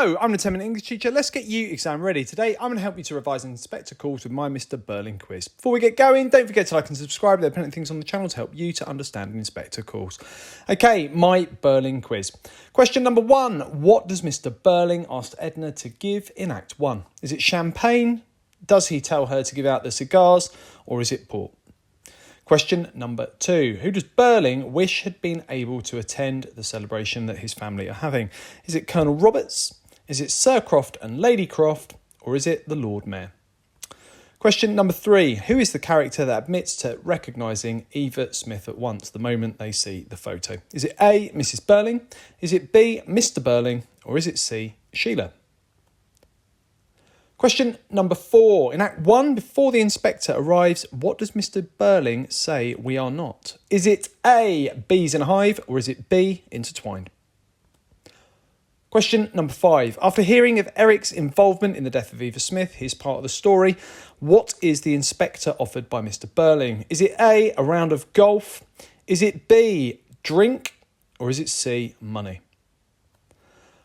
Hello, I'm the 10-minute English teacher. Let's get you exam ready. Today, I'm going to help you to revise and inspector calls with my Mr Birling quiz. Before we get going, don't forget to like and subscribe. There are plenty of things on the channel to help you to understand and inspector calls. Okay, my Birling quiz. Question number 1. What does Mr Birling ask Edna to give in Act 1? Is it champagne? Does he tell her to give out the cigars? Or is it port? Question number 2. Who does Birling wish had been able to attend the celebration that his family are having? Is it Colonel Roberts? Is it Sir Croft and Lady Croft? Or is it the Lord Mayor? Question number 3. Who is the character that admits to recognising Eva Smith at once the moment they see the photo? Is it A, Mrs Birling? Is it B, Mr Birling? Or is it C, Sheila? Question number 4. In Act 1, before the inspector arrives, what does Mr Birling say we are not? Is it A, bees in a hive, or is it B, intertwined? Question number 5. After hearing of Eric's involvement in the death of Eva Smith, his part of the story, what is the inspector offered by Mr Birling? Is it A, a round of golf? Is it B, drink? Or is it C, money?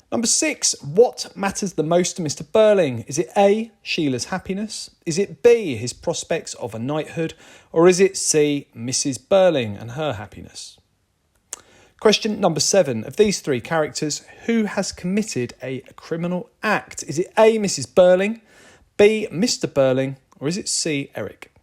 Number 6, what matters the most to Mr Birling? Is it A, Sheila's happiness? Is it B, his prospects of a knighthood? Or is it C, Mrs Birling and her happiness? Question number 7, of these 3 characters, who has committed a criminal act? Is it A, Mrs Birling, B, Mr Birling, or is it C, Eric?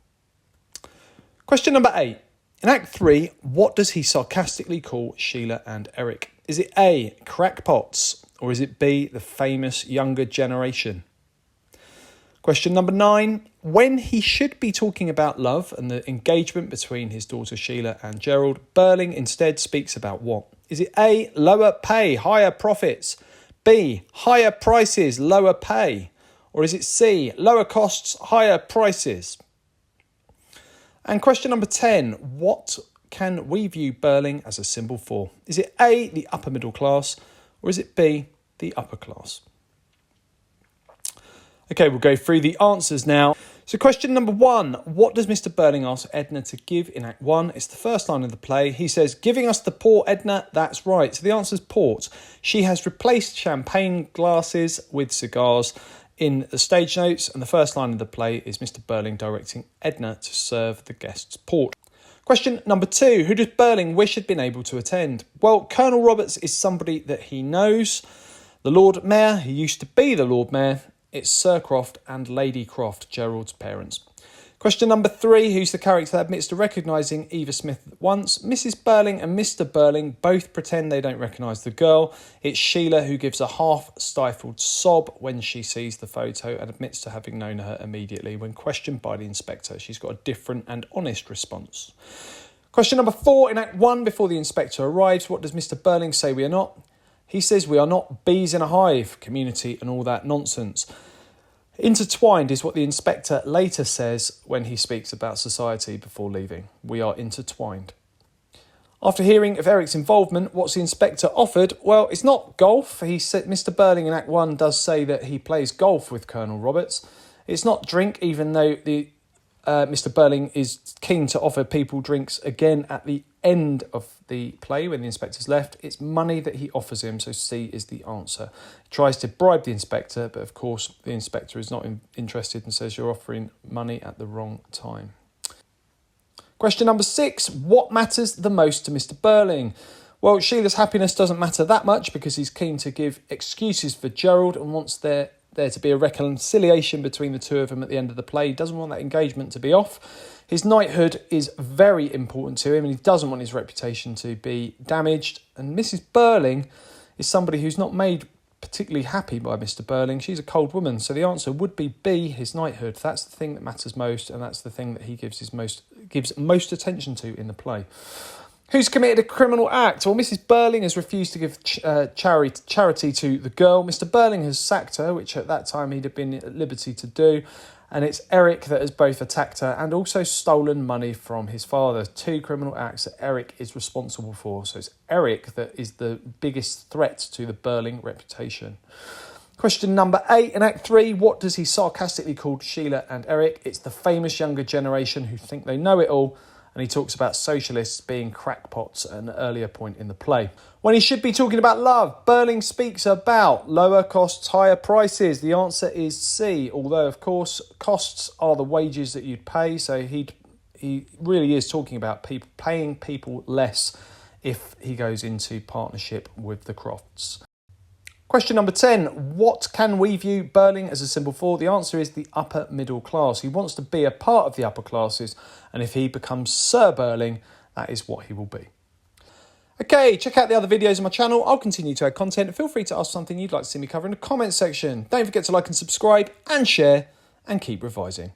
Question number 8, in Act 3, what does he sarcastically call Sheila and Eric? Is it A, crackpots, or is it B, the famous younger generation? Question number 9. When he should be talking about love and the engagement between his daughter Sheila and Gerald, Birling instead speaks about what? Is it A, lower pay, higher profits? B, higher prices, lower pay? Or is it C, lower costs, higher prices? And question number 10. What can we view Birling as a symbol for? Is it A, the upper middle class, or is it B, the upper class? Okay, we'll go through the answers now. So question number 1, what does Mr Birling ask Edna to give in Act 1? It's the first line of the play. He says, giving us the port, Edna. That's right. So the answer is port. She has replaced champagne glasses with cigars in the stage notes, and the first line of the play is Mr Birling directing Edna to serve the guests port. Question number 2, who does Birling wish had been able to attend? Well, Colonel Roberts is somebody that he knows. The Lord Mayor, who used to be the Lord Mayor, it's Sir Croft and Lady Croft, Gerald's parents. Question number 3, who's the character that admits to recognising Eva Smith at once? Mrs Birling and Mr Birling both pretend they don't recognise the girl. It's Sheila who gives a half-stifled sob when she sees the photo and admits to having known her immediately. When questioned by the inspector, she's got a different and honest response. Question number 4, in Act 1, before the inspector arrives, what does Mr Birling say we are not? He says we are not bees in a hive, community and all that nonsense. Intertwined is what the inspector later says when he speaks about society before leaving. We are intertwined. After hearing of Eric's involvement, what's the inspector offered? Well, it's not golf. He said Mr Birling in Act 1 does say that he plays golf with Colonel Roberts. It's not drink, even though Mr Birling is keen to offer people drinks again at the end of the play when the inspector's left. It's money that he offers him, so C is the answer. He tries to bribe the inspector, but of course the inspector is not interested and says you're offering money at the wrong time. Question number 6, what matters the most to Mr Birling? Well, Sheila's happiness doesn't matter that much because he's keen to give excuses for Gerald and wants there to be a reconciliation between the two of them at the end of the play. He doesn't want that engagement to be off. His knighthood is very important to him and he doesn't want his reputation to be damaged. And Mrs Birling is somebody who's not made particularly happy by Mr Birling. She's a cold woman, so the answer would be B, his knighthood. That's the thing that matters most, and that's the thing that he gives most attention to in the play. Who's committed a criminal act? Well, Mrs Birling has refused to give charity to the girl. Mr Birling has sacked her, which at that time he'd have been at liberty to do. And it's Eric that has both attacked her and also stolen money from his father. 2 criminal acts that Eric is responsible for. So it's Eric that is the biggest threat to the Birling reputation. Question number 8 in Act 3. What does he sarcastically call Sheila and Eric? It's the famous younger generation who think they know it all and he talks about socialists being crackpots at an earlier point in the play. When he should be talking about love, Birling speaks about lower costs, higher prices. The answer is C, although, of course, costs are the wages that you'd pay, so he really is talking about people paying people less if he goes into partnership with the Crofts. Question number 10. What can we view Birling as a symbol for? The answer is the upper middle class. He wants to be a part of the upper classes, and if he becomes Sir Birling, that is what he will be. Okay, check out the other videos on my channel. I'll continue to add content. Feel free to ask something you'd like to see me cover in the comments section. Don't forget to like and subscribe and share, and keep revising.